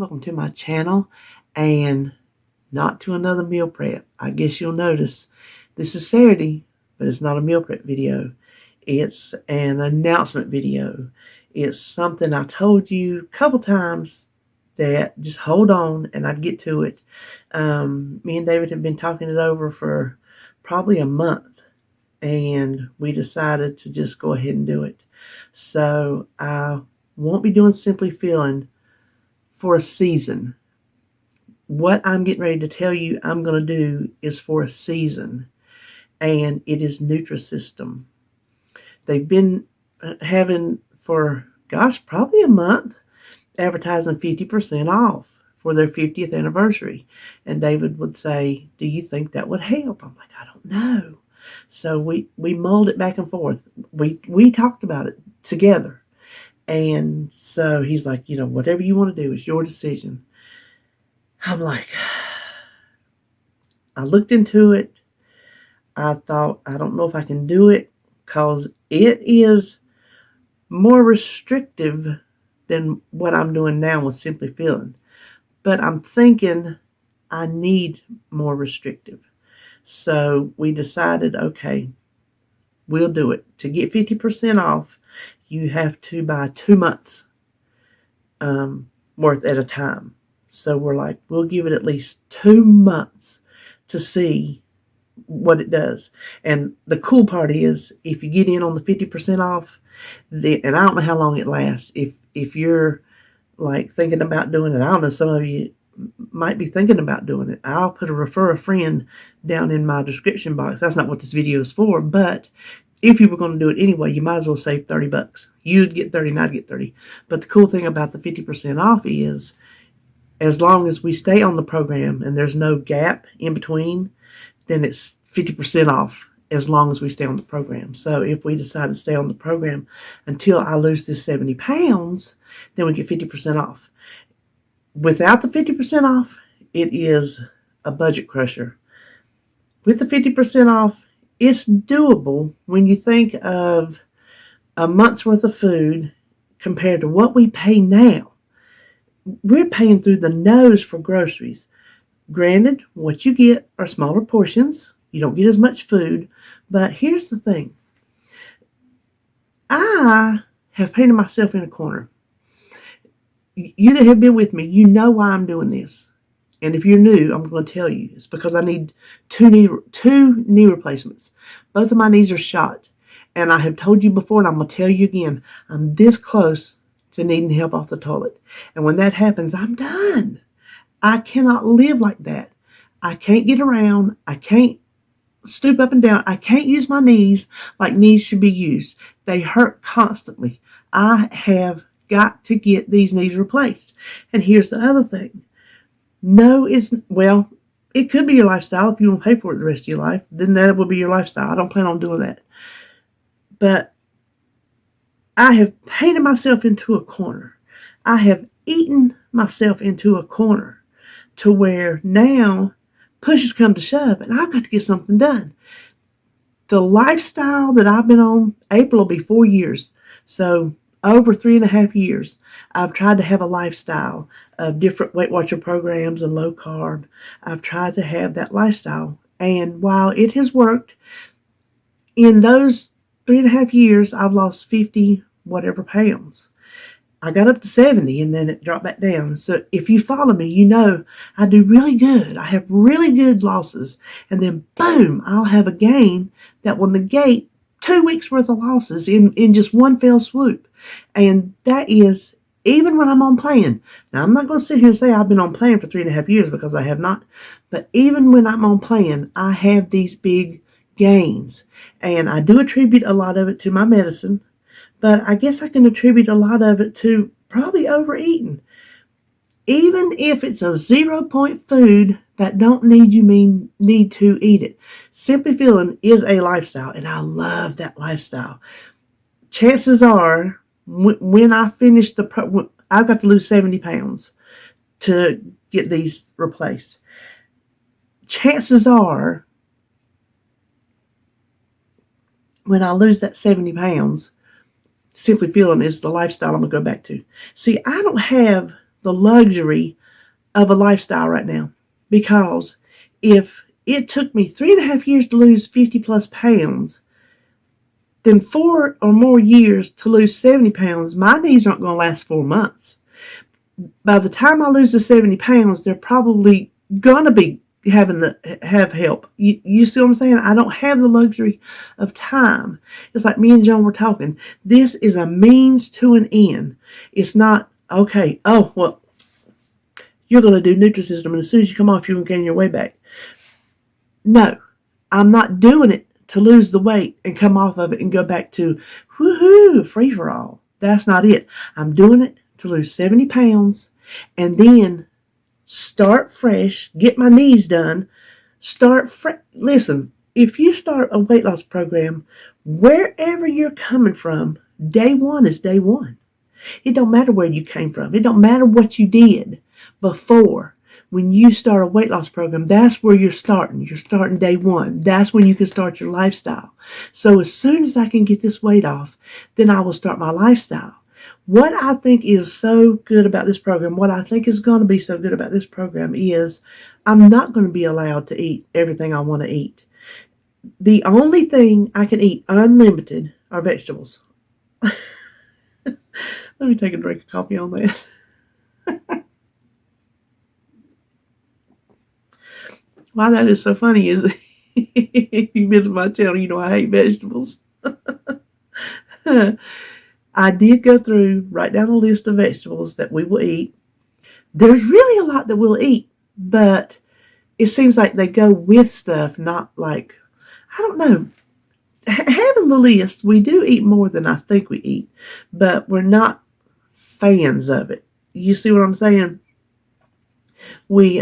welcome to my channel, and not to another meal prep. I guess you'll notice this is Saturday, but it's not a meal prep video. It's an announcement video. It's something I told you a couple times that just hold on and I'd get to it. Me and David have been talking it over for probably a month, and we decided to just go ahead and do it. So I won't be doing Simply Filling for a season. What I'm getting ready to tell you I'm going to do is for a season, and it is Nutrisystem. They've been having for, probably a month, advertising 50% off for their 50th anniversary. And David would say, do you think that would help? I'm like, I don't know. So we mulled it back and forth. We talked about it together. And so he's like, whatever you want to do is your decision. I'm like, I looked into it. I thought, I don't know if I can do it because it is more restrictive than what I'm doing now with Simply Filling. But I'm thinking I need more restrictive. So we decided, okay, we'll do it. To get 50% off, you have to buy 2 months worth at a time. So we're like, we'll give it at least 2 months to see what it does. And the cool part is, if you get in on the 50% off, and I don't know how long it lasts. If you're like thinking about doing it, I don't know, some of you might be thinking about doing it. I'll put a refer a friend down in my description box. That's not what this video is for, but if you were going to do it anyway, you might as well save $30. You'd get 30 and I'd get 30. But the cool thing about the 50% off is, as long as we stay on the program and there's no gap in between, then it's 50% off as long as we stay on the program. So if we decide to stay on the program until I lose this 70 pounds, then we get 50% off. Without the 50% off, it is a budget crusher. With the 50% off, it's doable when you think of a month's worth of food compared to what we pay now. We're paying through the nose for groceries. Granted, what you get are smaller portions. You don't get as much food. But here's the thing. I have painted myself in a corner. You that have been with me, you know why I'm doing this. And if you're new, I'm going to tell you. It's because I need two knee replacements. Both of my knees are shot. And I have told you before, and I'm going to tell you again, I'm this close to needing help off the toilet. And when that happens, I'm done. I cannot live like that. I can't get around. I can't stoop up and down. I can't use my knees like knees should be used. They hurt constantly. I have got to get these knees replaced. And here's the other thing. No, it could be your lifestyle. If you want to pay for it the rest of your life, then that will be your lifestyle. I don't plan on doing that. But I have painted myself into a corner. I have eaten myself into a corner to where now push has come to shove and I've got to get something done. The lifestyle that I've been on, April will be 4 years. So over 3.5 years, I've tried to have a lifestyle of different Weight Watcher programs and low carb. I've tried to have that lifestyle. And while it has worked, in those 3.5 years, I've lost 50 whatever pounds. I got up to 70 and then it dropped back down. So if you follow me, you know I do really good. I have really good losses. And then boom, I'll have a gain that will negate 2 weeks worth of losses in just one fell swoop. And that is even when I'm on plan. Now, I'm not going to sit here and say I've been on plan for 3.5 years, because I have not. But even when I'm on plan, I have these big gains. And I do attribute a lot of it to my medicine. But I guess I can attribute a lot of it to probably overeating. Even if it's a 0-point food, that don't need to eat it. Simply Filling is a lifestyle, and I love that lifestyle. Chances are, when I finish I've got to lose 70 pounds to get these replaced. Chances are, when I lose that 70 pounds, Simply Filling is the lifestyle I'm going to go back to. See, I don't have the luxury of a lifestyle right now. Because if it took me 3.5 years to lose 50 plus pounds, then 4 or more years to lose 70 pounds, my knees aren't going to last 4 months. By the time I lose the 70 pounds, they're probably going to be having to have help. You see what I'm saying? I don't have the luxury of time. It's like me and John were talking. This is a means to an end. It's not, okay, oh, well, you're going to do Nutrisystem, and as soon as you come off, you're going to gain your weight back. No, I'm not doing it to lose the weight and come off of it and go back to, woohoo, free for all. That's not it. I'm doing it to lose 70 pounds and then start fresh, get my knees done, start fresh. Listen, if you start a weight loss program, wherever you're coming from, day one is day one. It don't matter where you came from. It don't matter what you did before. When you start a weight loss program, that's where you're starting. You're starting day one. That's when you can start your lifestyle. So as soon as I can get this weight off, then I will start my lifestyle. What I think is so good about this program, what I think is going to be so good about this program is I'm not going to be allowed to eat everything I want to eat. The only thing I can eat unlimited are vegetables. Let me take a drink of coffee on that. Why that is so funny is if you visit my channel, you know I hate vegetables. I did go through, write down a list of vegetables that we will eat. There's really a lot that we'll eat, but it seems like they go with stuff, not like, I don't know. Having the list, we do eat more than I think we eat, but we're not fans of it. You see what I'm saying? We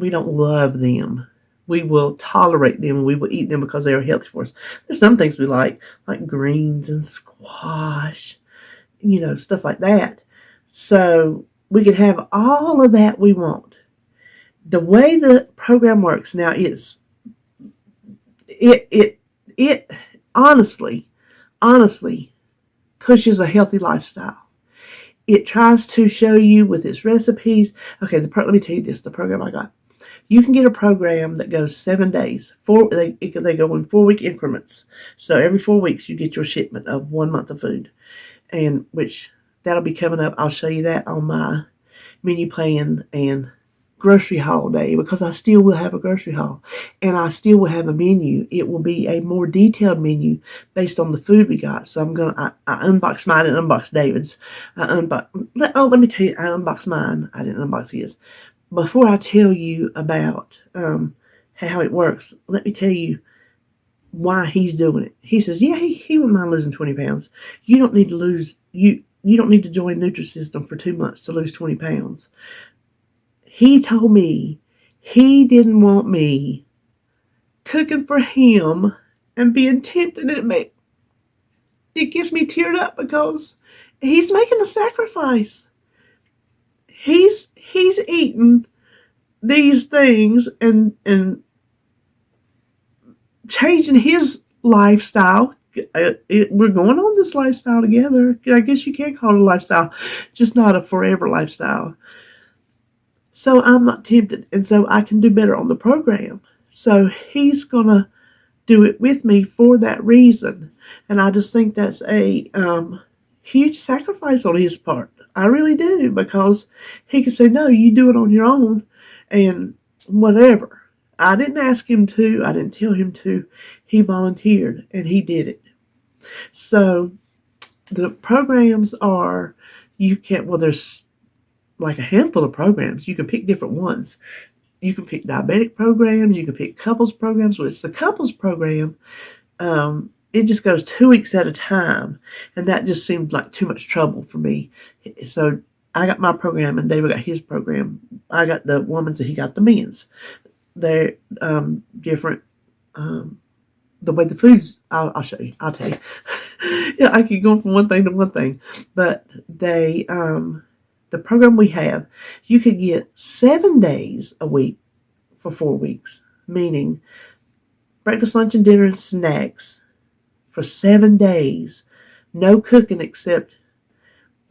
don't love them. We will tolerate them and we will eat them because they are healthy for us. There's some things we like greens and squash, stuff like that. So we can have all of that we want. The way the program works now is it honestly pushes a healthy lifestyle. It tries to show you with its recipes. Okay, let me tell you this, the program I got. You can get a program that goes 7 days. They go in 4-week increments. So every 4 weeks you get your shipment of 1 month of food. And which that'll be coming up. I'll show you that on my menu plan and grocery haul day, because I still will have a grocery haul and I still will have a menu. It will be a more detailed menu based on the food we got. So I unboxed mine and unboxed David's. Let me tell you, I unboxed mine. I didn't unbox his. Before I tell you about how it works, let me tell you why he's doing it. He says, yeah, he wouldn't mind losing 20 pounds. You don't need to lose, you don't need to join Nutrisystem for 2 months to lose 20 pounds. He told me he didn't want me cooking for him and being tempted. It gets me teared up because he's making a sacrifice. He's eating these things and changing his lifestyle. We're going on this lifestyle together. I guess you can call it a lifestyle, just not a forever lifestyle. So I'm not tempted, and so I can do better on the program. So he's going to do it with me for that reason. And I just think that's a huge sacrifice on his part. I really do, because he could say, no, you do it on your own and whatever. I didn't ask him to. I didn't tell him to. He volunteered, and he did it. So the programs are, there's like a handful of programs. You can pick different ones. You can pick diabetic programs. You can pick couples programs. Well, it's the couples program. It just goes 2 weeks at a time, and that just seemed like too much trouble for me. So I got my program, and David got his program. I got the woman's, and he got the men's. They're different. The way the food's, I'll show you. I'll tell you. I keep going from one thing to one thing, but they, the program we have, you could get 7 days a week for 4 weeks, meaning breakfast, lunch, and dinner and snacks for 7 days. No cooking except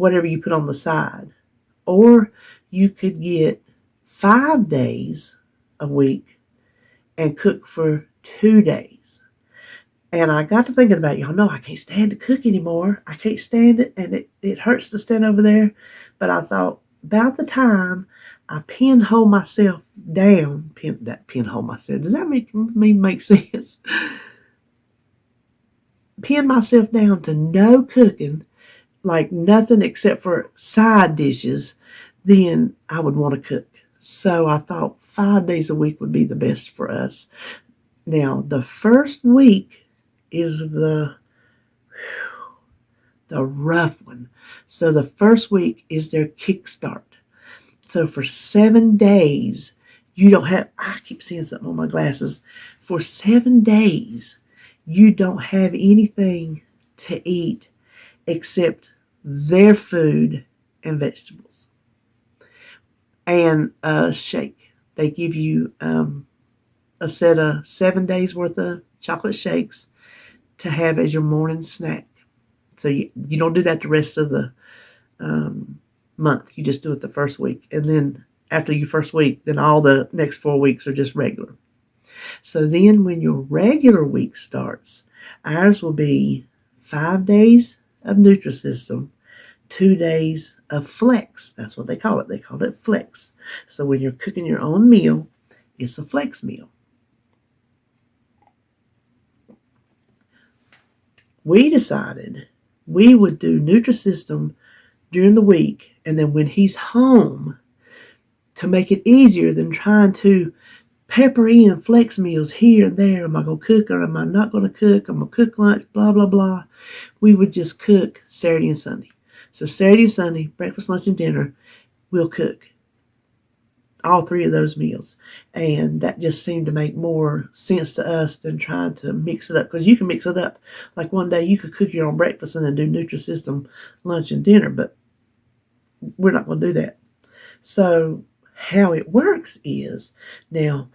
whatever you put on the side. Or you could get 5 days a week and cook for 2 days. And I got to thinking about it. Y'all know I can't stand to cook anymore. I can't stand it, and it hurts to stand over there. But I thought, about the time I pinhole myself down, pinhole myself, does that make sense? Pin myself down to no cooking, like nothing except for side dishes, then I would want to cook. So I thought 5 days a week would be the best for us. Now, the first week is the rough one. So the first week is their kickstart. So for 7 days, you don't have, I keep seeing something on my glasses. For 7 days, you don't have anything to eat except their food and vegetables. And a shake. They give you a set of 7 days worth of chocolate shakes to have as your morning snack. So you don't do that the rest of the month. You just do it the first week. And then after your first week, then all the next 4 weeks are just regular. So then when your regular week starts, ours will be 5 days of Nutrisystem, 2 days of Flex. That's what they call it. They call it Flex. So when you're cooking your own meal, it's a Flex meal. We decided we would do Nutrisystem during the week, and then when he's home, to make it easier than trying to pepper in flex meals here and there. Am I going to cook or am I not going to cook? I'm going to cook lunch, blah, blah, blah. We would just cook Saturday and Sunday. So Saturday and Sunday, breakfast, lunch, and dinner, we'll cook all 3 of those meals. And that just seemed to make more sense to us than trying to mix it up. Because you can mix it up. Like one day you could cook your own breakfast and then do Nutrisystem lunch and dinner. But we're not going to do that. So how it works is, now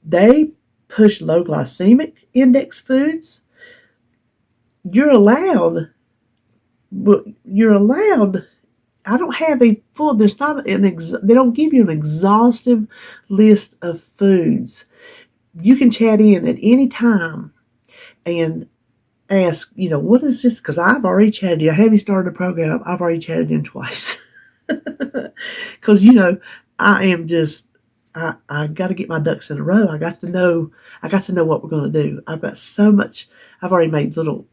they push low glycemic index foods. You're allowed, I don't have a full, there's not they don't give you an exhaustive list of foods. You can chat in at any time and ask, what is this? Because I've already chatted you. I haven't started a program. I've already chatted in twice. Because, I am just, I got to get my ducks in a row. I got to know what we're going to do. I've got so much. I've already made little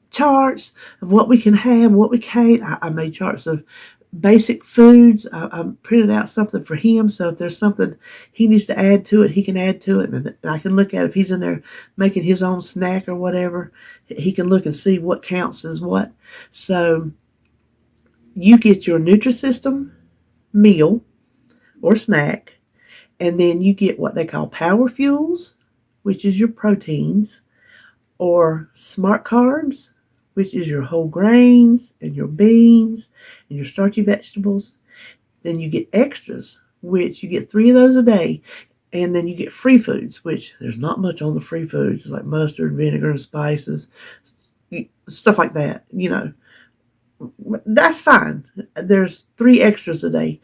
charts of what we can have, what we can't. I made charts of basic foods. I printed out something for him, so if there's something he needs to add to it, he can add to it, and I can look at if he's in there making his own snack or whatever. He can look and see what counts as what. So you get your Nutrisystem meal or snack, and then you get what they call power fuels, which is your proteins, or smart carbs, which is your whole grains and your beans and your starchy vegetables. Then you get extras, which you get 3 of those a day. And then you get free foods, which there's not much on the free foods. It's like mustard, vinegar, and spices, stuff like that. That's fine. There's 3 extras a day.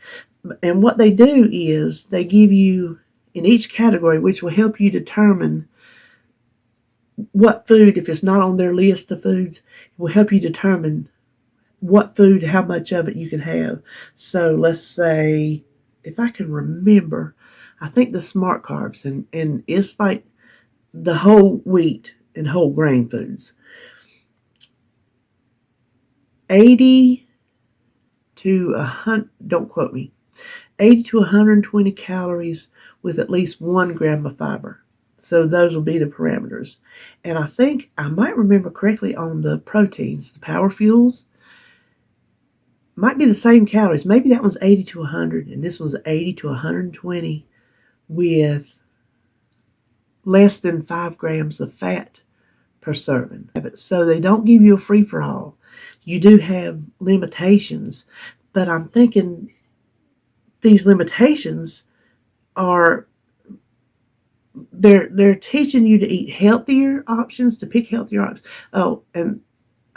And what they do is they give you in each category, which will help you determine what food, if it's not on their list of foods, it will help you determine what food, how much of it you can have. So let's say, if I can remember, I think the smart carbs, and it's like the whole wheat and whole grain foods. 80 to 100, don't quote me, 80 to 120 calories with at least 1 gram of fiber. So those will be the parameters. And I think I might remember correctly on the proteins, the power fuels, might be the same calories. Maybe that one's 80 to 100 and this one's 80 to 120 with less than 5 grams of fat per serving. So they don't give you a free-for-all. You do have limitations, but I'm thinking these limitations are, they're teaching you to eat healthier options, to pick healthier options. Oh, and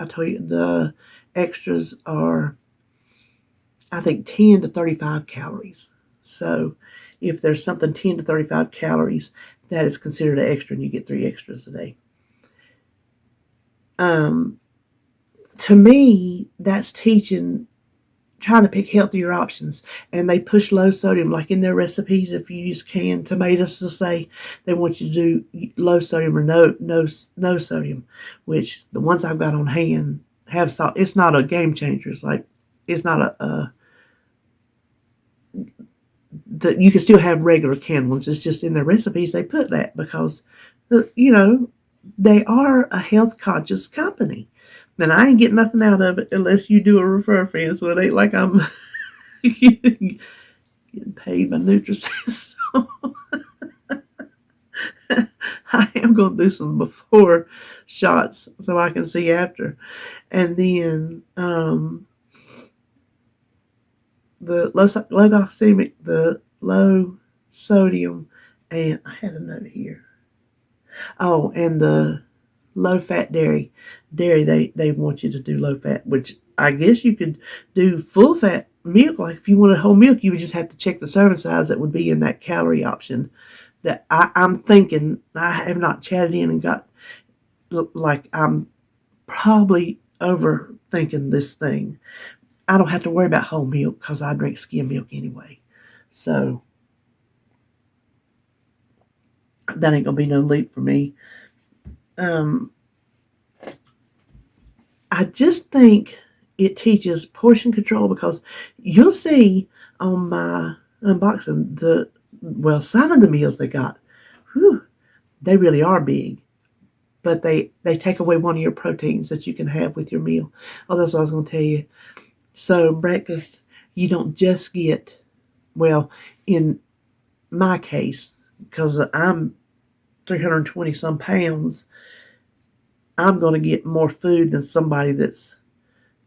I told you the extras are I think 10 to 35 calories. So if there's something 10 to 35 calories, that is considered an extra, and you get 3 extras a day. To me, that's trying to pick healthier options. And they push low sodium, like in their recipes. If you use canned tomatoes, to say they want you to do low sodium or no sodium, which the ones I've got on hand have salt. It's not a game changer. It's not that you can still have regular canned ones. It's just in their recipes they put that because, they are a health conscious company. And I ain't getting nothing out of it unless you do a referral fee. So it ain't like I'm getting paid by Nutrisystem. I am going to do some before shots so I can see after. And then the low glycemic, the low sodium, and I had a note here. Oh, and the low fat dairy. They want you to do low fat, which I guess you could do full fat milk. Like if you wanted whole milk, you would just have to check the serving size that would be in that calorie option. That I'm thinking, I have not chatted in and got, like, I'm probably overthinking this thing. I don't have to worry about whole milk because I drink skim milk anyway. So that ain't going to be no leap for me. I just think it teaches portion control because you'll see on my unboxing some of the meals they got, they really are big. But they take away one of your proteins that you can have with your meal. Oh, that's what I was going to tell you. So breakfast, you don't just get, well, in my case, because I'm 320 some pounds, I'm going to get more food than somebody that's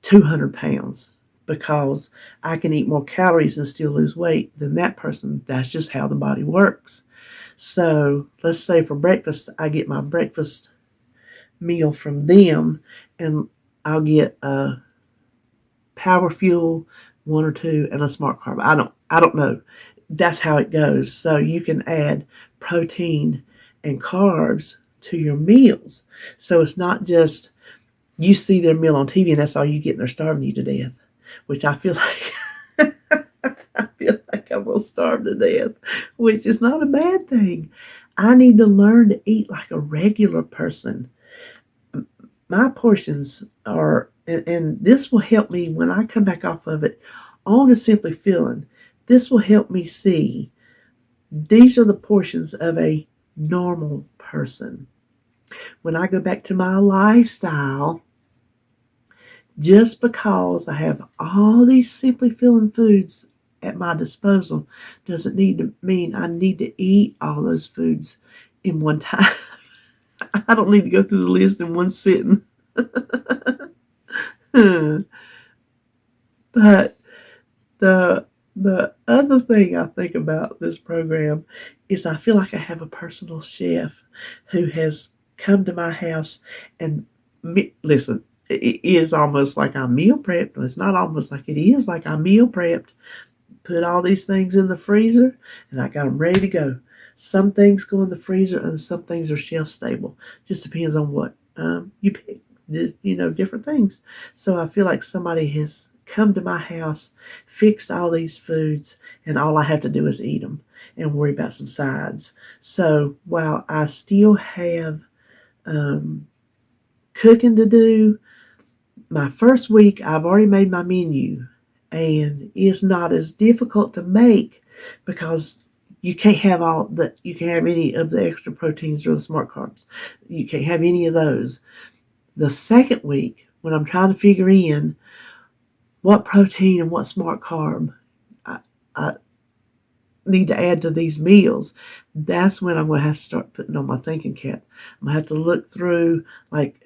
200 pounds because I can eat more calories and still lose weight than that person. That's just how the body works. So let's say for breakfast, I get my breakfast meal from them, and I'll get a Power Fuel, 1 or 2, and a Smart Carb. I don't know. That's how it goes. So you can add protein and carbs to your meals. So it's not just you see their meal on TV and that's all you get and they're starving you to death, which I feel like I feel like I will starve to death, which is not a bad thing. I need to learn to eat like a regular person. My portions are, and this will help me when I come back off of it on the Simply Filling. This will help me see these are the portions of a normal person. When I go back to my lifestyle, just because I have all these Simply Filling foods at my disposal doesn't need to mean I need to eat all those foods in one time. I don't need to go through the list in one sitting. But the other thing I think about this program is I feel like I have a personal chef who has come to my house and listen, it is almost like I'm meal prepped. It's not almost like it is like I'm meal prepped. Put all these things in the freezer and I got them ready to go. Some things go in the freezer and some things are shelf stable. Just depends on what you pick. Just, different things. So I feel like somebody has come to my house, fixed all these foods, and all I have to do is eat them and worry about some sides. So while I still have cooking to do, my first week I've already made my menu, and it's not as difficult to make because you can't have any of the extra proteins or the smart carbs. You can't have any of those. The second week, when I'm trying to figure in what protein and what smart carb I need to add to these meals, that's when I'm going to have to start putting on my thinking cap. I'm going to have to look through, like,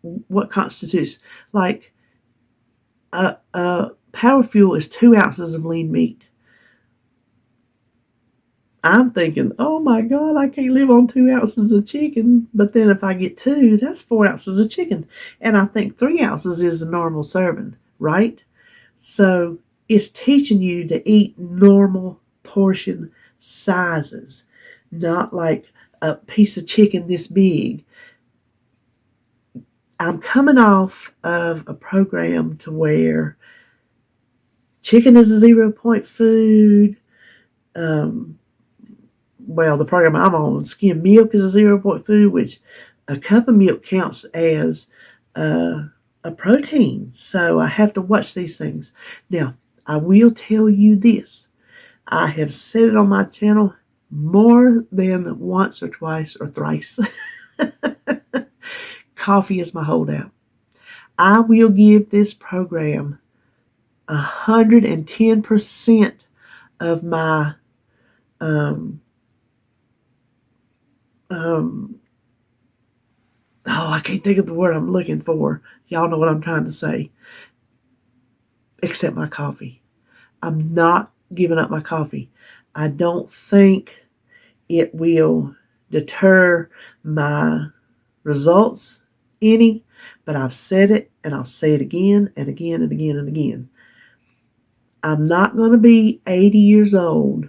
what constitutes, like, Power Fuel is 2 ounces of lean meat. I'm thinking, oh my God, I can't live on 2 ounces of chicken. But then if I get 2, that's 4 ounces of chicken. And I think 3 ounces is a normal serving, right? So It's teaching you to eat normal portion sizes, not like a piece of chicken this big. I'm coming off of a program to where chicken is a 0 point food. Well, the program I'm on, skim milk is a 0 point food, which a cup of milk counts as a protein. So I have to watch these things. Now, I will tell you this. I have said it on my channel more than once or twice or thrice. Coffee is my holdout. I will give this program 110% of my I can't think of the word I'm looking for. Y'all know what I'm trying to say. Except my coffee. I'm not giving up my coffee. I don't think it will deter my results any, but I've said it and I'll say it again and again and again and again. I'm not going to be 80 years old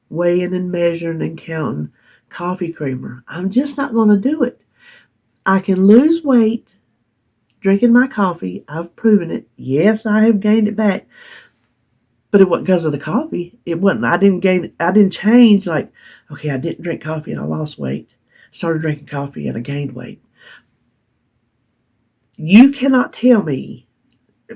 weighing and measuring and counting coffee creamer. I'm just not going to do it. I can lose weight drinking my coffee. I've proven it. Yes, I have gained it back. But it wasn't because of the coffee. It wasn't. I didn't change like, okay, I didn't drink coffee and I lost weight. Started drinking coffee and I gained weight. You cannot tell me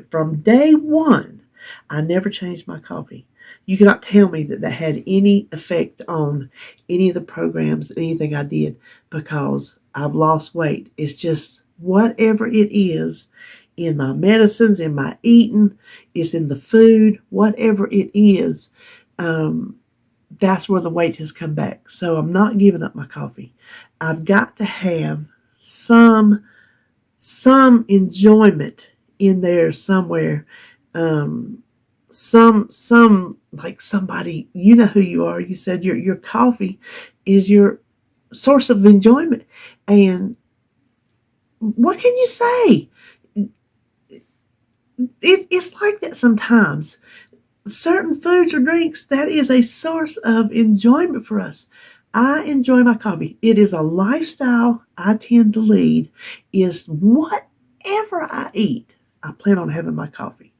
from day one, I never changed my coffee. You cannot tell me that had any effect on any of the programs, anything I did, because I've lost weight. It's just whatever it is in my medicines, in my eating, it's in the food, whatever it is, that's where the weight has come back. So I'm not giving up my coffee. I've got to have some enjoyment in there somewhere. Some like somebody, you know who you are. You said your coffee is your source of enjoyment. And what can you say? It's like that sometimes. Certain foods or drinks, that is a source of enjoyment for us. I enjoy my coffee. It is a lifestyle I tend to lead, is whatever I eat, I plan on having my coffee.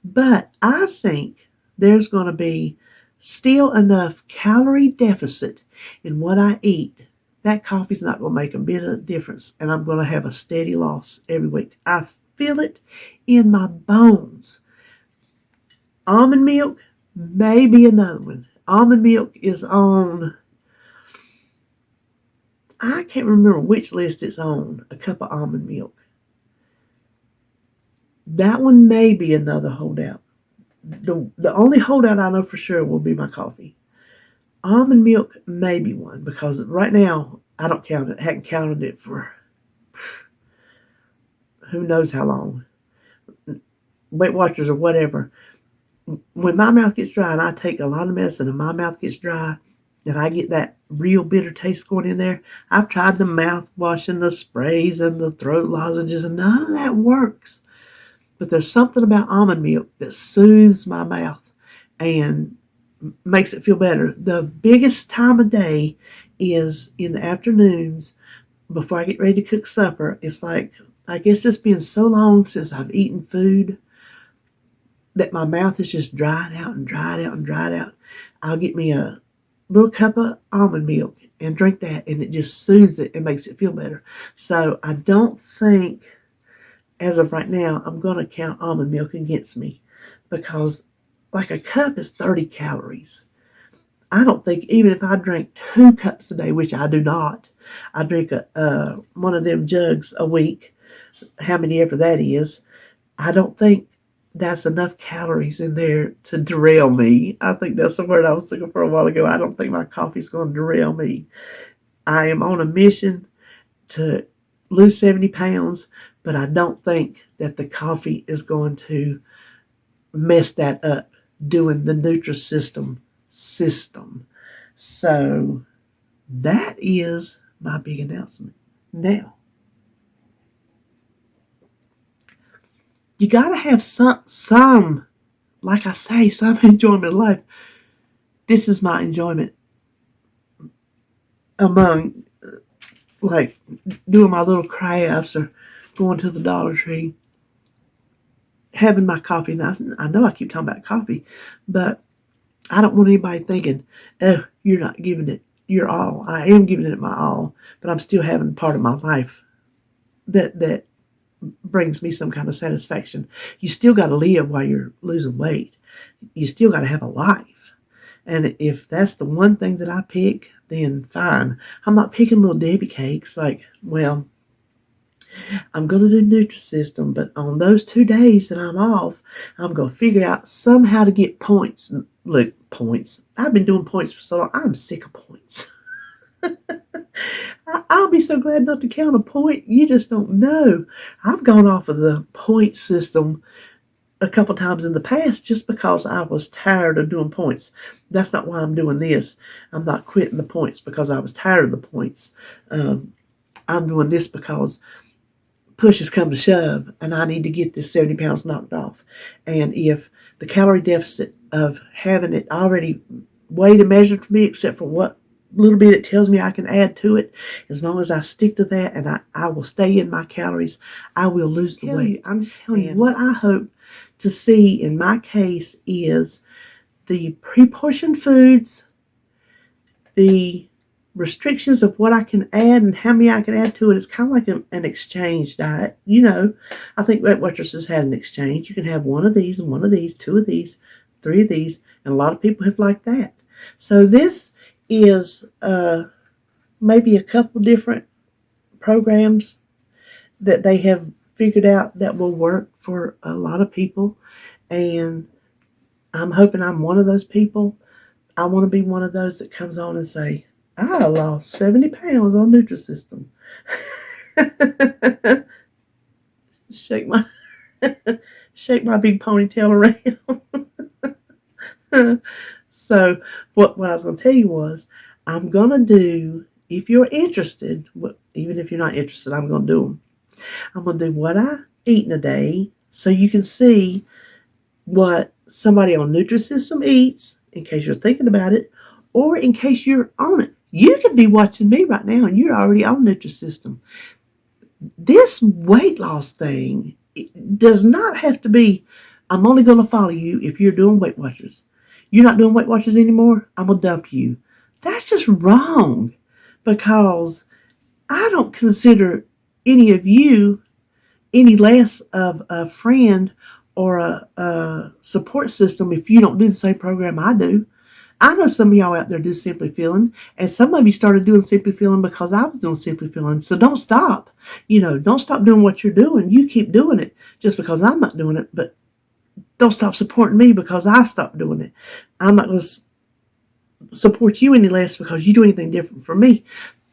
But I think there's going to be still enough calorie deficit in what I eat. That coffee's not going to make a bit of difference, and I'm going to have a steady loss every week. I feel it in my bones. Almond milk may be another one. Almond milk is on, I can't remember which list it's on, a cup of almond milk. That one may be another holdout. The only holdout I know for sure will be my coffee. Almond milk may be one, because right now I don't count it. I haven't counted it for who knows how long. Weight Watchers or whatever. When my mouth gets dry, and I take a lot of medicine and my mouth gets dry, and I get that real bitter taste going in there, I've tried the mouthwash and the sprays and the throat lozenges, and none of that works. But there's something about almond milk that soothes my mouth and makes it feel better. The biggest time of day is in the afternoons before I get ready to cook supper. It's like, I guess it's been so long since I've eaten food that my mouth is just dried out and dried out and dried out. I'll get me a little cup of almond milk and drink that, and it just soothes it and makes it feel better. So I don't think, as of right now, I'm going to count almond milk against me, because like a cup is 30 calories. I don't think, even if I drank 2 cups a day, which I do not, I drink one of them jugs a week, how many ever that is, I don't think that's enough calories in there to derail me. I think that's the word I was looking for a while ago. I don't think my coffee's going to derail me. I am on a mission to lose 70 pounds, but I don't think that the coffee is going to mess that up doing the Nutrisystem system. So that is my big announcement. Now, you got to have some like I say, some enjoyment in life. This is my enjoyment among, like, doing my little crafts or going to the Dollar Tree, having my coffee. Now, I know I keep talking about coffee, but I don't want anybody thinking, oh, you're not giving it your all. I am giving it my all, but I'm still having part of my life that brings me some kind of satisfaction. You still got to live while you're losing weight. You still got to have a life. And if that's the one thing that I pick, then fine. I'm not picking little Debbie cakes like, well, I'm going to do Nutrisystem, but on those 2 days that I'm off, I'm going to figure out somehow to get points. Look, points. I've been doing points for so long. I'm sick of points. I'll be so glad not to count a point. You just don't know. I've gone off of the point system a couple times in the past just because I was tired of doing points. That's not why I'm doing this. I'm not quitting the points because I was tired of the points. I'm doing this because push has come to shove and I need to get this 70 pounds knocked off. And if the calorie deficit of having it already weighed and measured for me, except for what little bit it tells me I can add to it, as long as I stick to that and I will stay in my calories, I will lose the weight. I'm just telling you what I hope to see in my case is the pre-portioned foods, the restrictions of what I can add and how many I can add to it. It's kind of like an exchange diet. You know, I think Weight Watchers has had an exchange. You can have one of these and one of these, 2 of these, 3 of these, and a lot of people have liked that. So this is maybe a couple different programs that they have figured out that will work for a lot of people, and I'm hoping I'm one of those people. I want to be one of those that comes on and say, I lost 70 pounds on Nutrisystem. shake my shake my big ponytail around. So what I was going to tell you was, I'm going to do, if you're interested, even if you're not interested, I'm going to do them. I'm going to do what I eat in a day so you can see what somebody on Nutrisystem eats, in case you're thinking about it, or in case you're on it. You could be watching me right now and you're already on Nutrisystem. This weight loss thing, it does not have to be, I'm only going to follow you if you're doing Weight Watchers. You're not doing Weight Watchers anymore, I'm going to dump you. That's just wrong, because I don't consider any of you any less of a friend or a support system if you don't do the same program I do. I know some of y'all out there do simplyfilling, and some of you started doing simplyfilling because I was doing simplyfilling. So don't stop. Don't stop doing what you're doing. You keep doing it just because I'm not doing it, but don't stop supporting me because I stopped doing it. I'm not going to support you any less because you do anything different from me.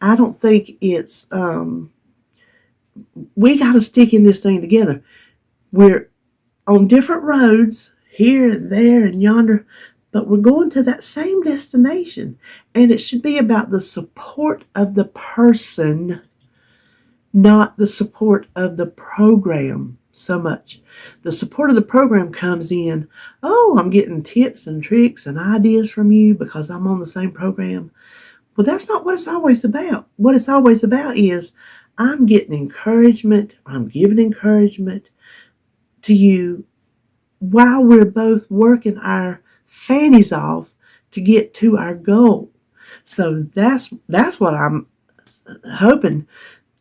I don't think it's, we got to stick in this thing together. We're on different roads here and there and yonder, but we're going to that same destination. And it should be about the support of the person, not the support of the program so much. The support of the program comes in, oh, I'm getting tips and tricks and ideas from you because I'm on the same program. Well, that's not what it's always about. What it's always about is I'm getting encouragement, I'm giving encouragement to you while we're both working our fannies off to get to our goal. So that's what I'm hoping.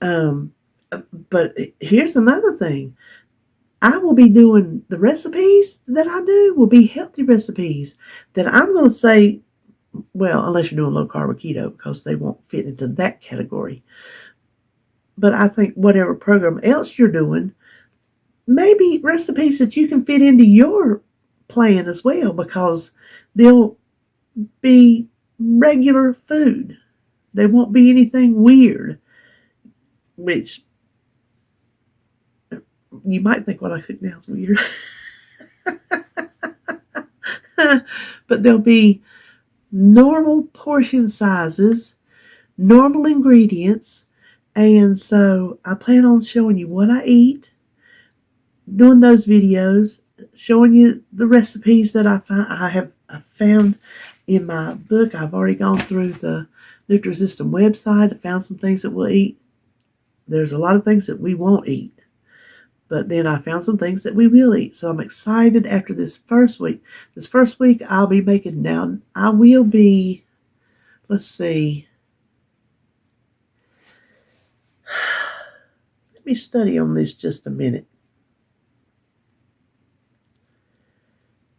But here's another thing. I will be doing the recipes that I do will be healthy recipes that I'm going to say, well, unless you're doing low carb or keto, because they won't fit into that category. But I think whatever program else you're doing, maybe recipes that you can fit into your plan as well, because they'll be regular food. They won't be anything weird, which you might think what I cook now is weird. But they'll be normal portion sizes, normal ingredients, and so I plan on showing you what I eat, doing those videos, showing you the recipes that I found in my book. I've already gone through the Nutrisystem website. I found some things that we'll eat. There's a lot of things that we won't eat. But then I found some things that we will eat. So I'm excited after this first week. This first week I'll be making now. I will be, let's see. Let me study on this just a minute.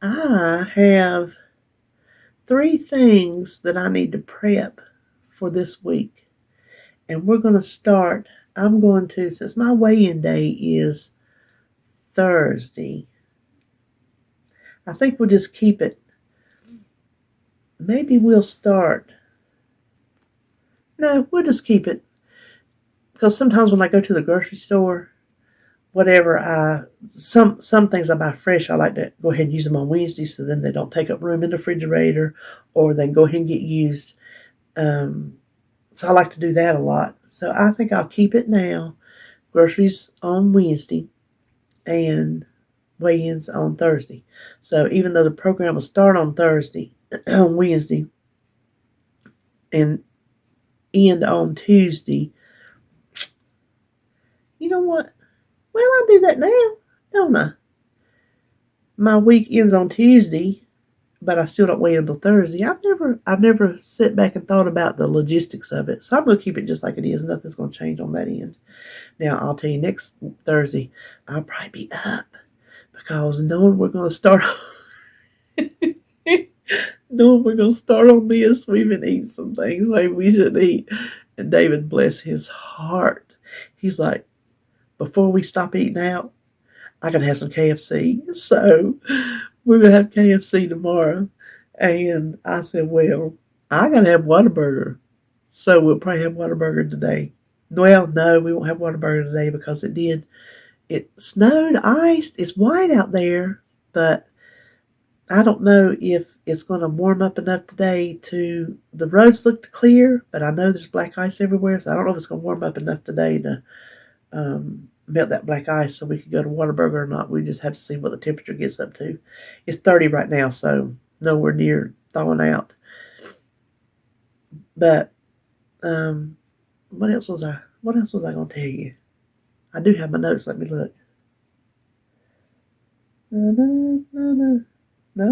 I have 3 things that I need to prep for this week. And we're going to start, since my weigh-in day is Thursday, I think we'll just keep it. Maybe we'll start. No, we'll just keep it. Because sometimes when I go to the grocery store, some things I buy fresh, I like to go ahead and use them on Wednesday so then they don't take up room in the refrigerator, or they go ahead and get used. So I like to do that a lot. So I think I'll keep it now. Groceries on Wednesday and weigh-ins on Thursday. So even though the program will start on Thursday, on Wednesday, and end on Tuesday, you know what? Well, I do that now, don't I? My week ends on Tuesday, but I still don't weigh until Thursday. I've never sat back and thought about the logistics of it. So I'm going to keep it just like it is. Nothing's going to change on that end. Now, I'll tell you, next Thursday, I'll probably be up because knowing we're going to start on this, we've been eating some things maybe we shouldn't eat. And David, bless his heart, he's like, before we stop eating out, I gotta have some KFC. So we're gonna have KFC tomorrow. And I said, well, I gotta have Whataburger. So we'll probably have Whataburger today. Well, no, we won't have Whataburger today because it snowed, iced, it's white out there, but I don't know if it's going to warm up enough today the roads looked clear, but I know there's black ice everywhere, so I don't know if it's going to warm up enough today to melt that black ice so we could go to Whataburger or not. We just have to see what the temperature gets up to. It's 30 right now, so nowhere near thawing out. But what else was I going to tell you? I do have my notes. Let me look. No,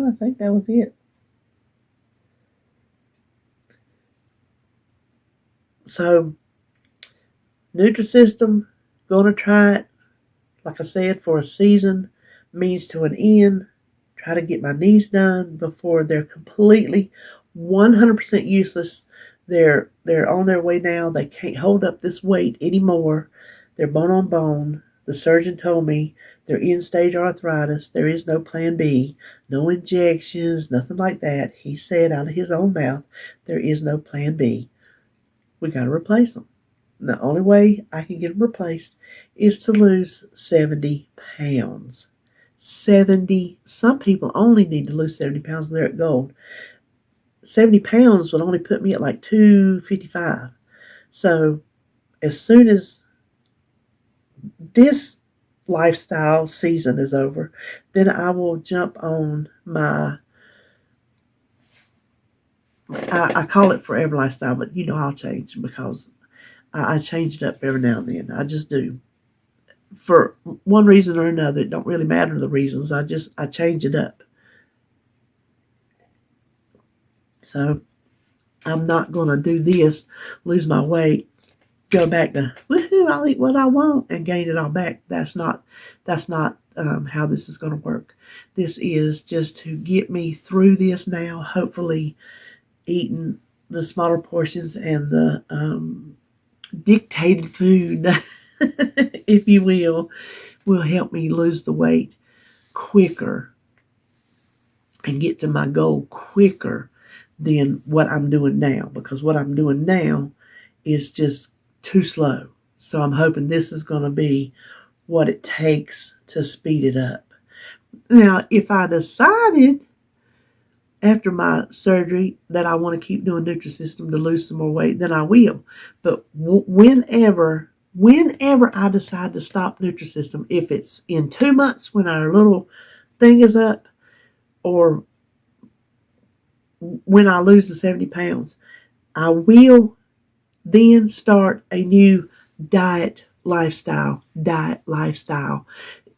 I think that was it. So, Nutrisystem, gonna try it, like I said, for a season, means to an end. Try to get my knees done before they're completely 100% useless. They're on their way now. They can't hold up this weight anymore. They're bone on bone. The surgeon told me they're end-stage arthritis. There is no plan B, no injections, nothing like that. He said out of his own mouth, there is no plan B. We got to replace them. And the only way I can get them replaced is to lose 70 pounds. 70. Some people only need to lose 70 pounds and they're at gold. 70 pounds would only put me at like 255. So as soon as this lifestyle season is over, then I will jump on I call it Forever Lifestyle, but I'll change because I change it up every now and then. I just do. For one reason or another, it don't really matter the reasons. I change it up. So I'm not going to do this, lose my weight, go back to, woohoo, I'll eat what I want and gain it all back. That's not how this is going to work. This is just to get me through this now, hopefully eating the smaller portions and the dictated food, if you will help me lose the weight quicker and get to my goal quicker than what I'm doing now, because what I'm doing now is just too slow. So I'm hoping this is going to be what it takes to speed it up. Now, if I decided after my surgery that I want to keep doing Nutrisystem to lose some more weight, then I will. But whenever I decide to stop Nutrisystem, if it's in 2 months when our little thing is up, or when I lose the 70 pounds, I will then start a new diet lifestyle.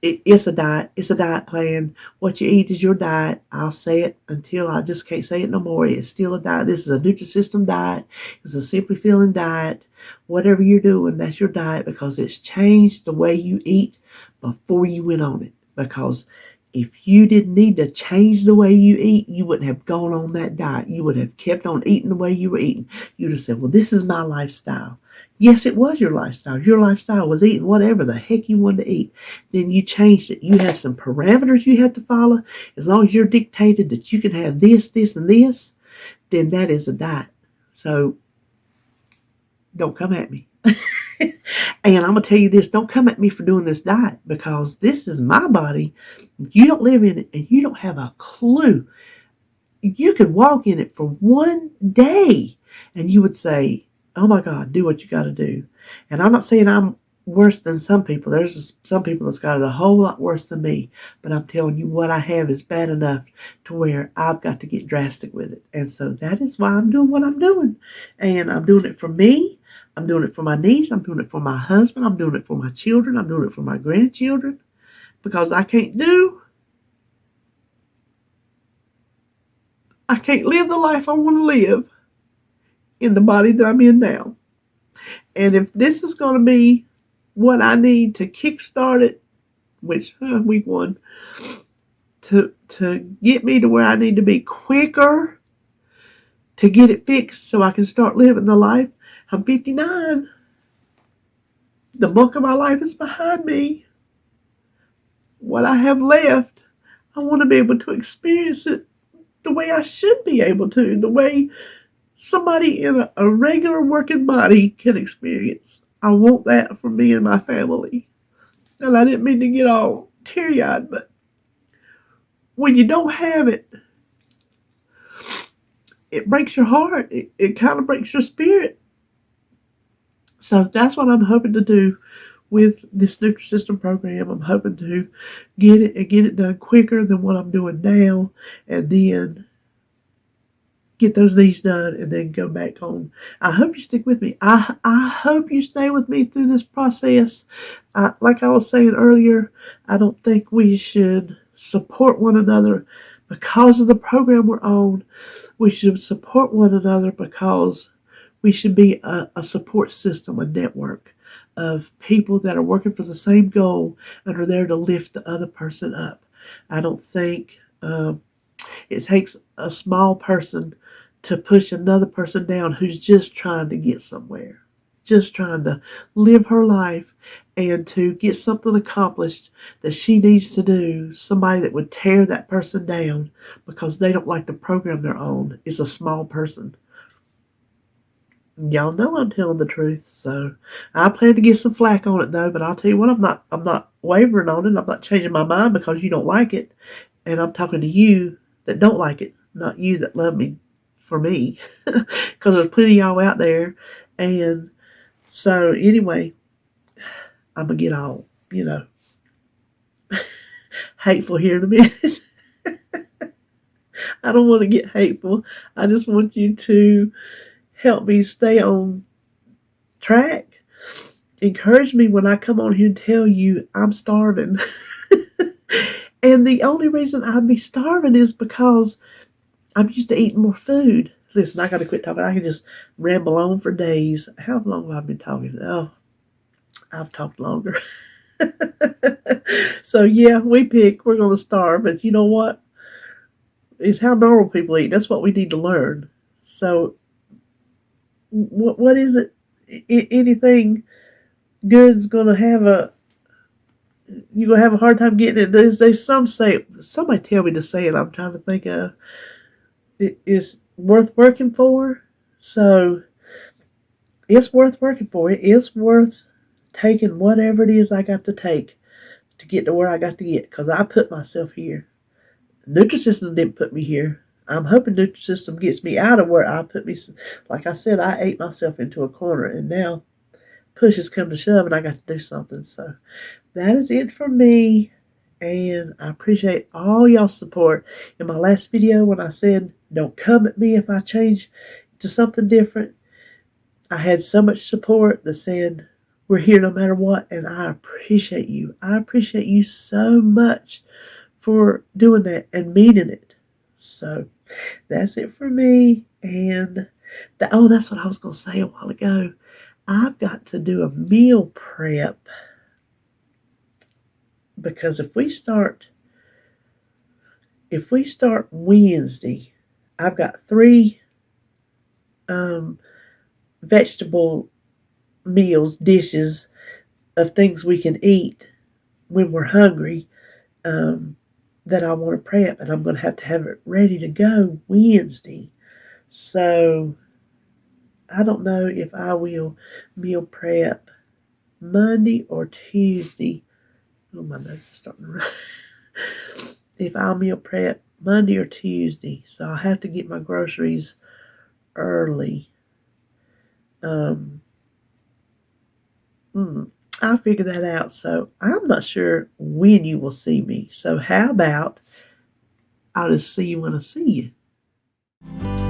It's a diet. It's a diet plan. What you eat is your diet. I'll say it until I just can't say it no more. It's still a diet. This is a Nutrisystem diet. It's a simplyfilling diet. Whatever you're doing, that's your diet, because it's changed the way you eat before you went on it. Because if you didn't need to change the way you eat, you wouldn't have gone on that diet. You would have kept on eating the way you were eating. You'd have said, well, this is my lifestyle. Yes, it was your lifestyle. Your lifestyle was eating whatever the heck you wanted to eat. Then you changed it. You have some parameters you have to follow. As long as you're dictated that you can have this, this, and this, then that is a diet. So don't come at me. And I'm going to tell you this, don't come at me for doing this diet, because this is my body. You don't live in it, and you don't have a clue. You could walk in it for one day, and you would say, oh my God, do what you got to do. And I'm not saying I'm worse than some people. There's some people that's got it a whole lot worse than me. But I'm telling you, what I have is bad enough to where I've got to get drastic with it. And so that is why I'm doing what I'm doing. And I'm doing it for me. I'm doing it for my niece. I'm doing it for my husband. I'm doing it for my children. I'm doing it for my grandchildren. Because I can't live the life I want to live in the body that I'm in now. And if this is going to be what I need to kickstart it, which week one, to get me to where I need to be quicker, to get it fixed so I can start living the life. I'm 59. The bulk of my life is behind me. What I have left, I want to be able to experience it the way I should be able to, the way somebody in a regular working body can experience. I want that for me and my family. And I didn't mean to get all teary-eyed, but when you don't have it, it breaks your heart. It kind of breaks your spirit. So that's what I'm hoping to do with this Nutrisystem program. I'm hoping to get it done quicker than what I'm doing now, and then get those knees done, and then go back on. I hope you stick with me. I hope you stay with me through this process. Like I was saying earlier, I don't think we should support one another because of the program we're on. We should support one another because we should be a support system, a network of people that are working for the same goal and are there to lift the other person up. I don't think it takes a small person to push another person down who's just trying to get somewhere, just trying to live her life and to get something accomplished that she needs to do. Somebody that would tear that person down because they don't like the program they're on is a small person. Y'all know I'm telling the truth, so I plan to get some flack on it though. But I'll tell you what, I'm not wavering on it. I'm not changing my mind because you don't like it, and I'm talking to you that don't like it, not you that love me for me, because there's plenty of y'all out there. And so anyway, I'm gonna get all hateful here in a minute. I don't want to get hateful. I just want you to help me stay on track. Encourage me when I come on here and tell you I'm starving. And the only reason I'd be starving is because I'm used to eating more food. Listen, I got to quit talking. I can just ramble on for days. How long have I been talking? Oh, I've talked longer. So yeah, we're going to starve. But you know what? It's how normal people eat. That's what we need to learn. So what is it? Anything good's going to have you're going to have a hard time getting it. There's somebody tell me to say it. I'm trying to think of it is worth working for. So it's worth working for. It is worth taking whatever it is I got to take to get to where I got to get, because I put myself here. Nutrisystem didn't put me here. I'm hoping Nutrisystem gets me out of where I put me. Like I said, I ate myself into a corner, and now push has come to shove and I got to do something. So that is it for me. And I appreciate all y'all's support. In my last video, when I said, don't come at me if I change to something different, I had so much support that said, we're here no matter what. And I appreciate you. I appreciate you so much for doing that and meaning it. So that's it for me. And that's what I was going to say a while ago. I've got to do a meal prep, because if we start Wednesday, I've got 3 vegetable dishes of things we can eat when we're hungry, that I want to prep, and I'm going to have it ready to go Wednesday. So I don't know if I will meal prep Monday or Tuesday. Oh, my nose is starting to run. If I'll meal prep Monday or Tuesday. So I'll have to get my groceries early. I'll figure that out. So I'm not sure when you will see me. So how about I'll just see you when I see you.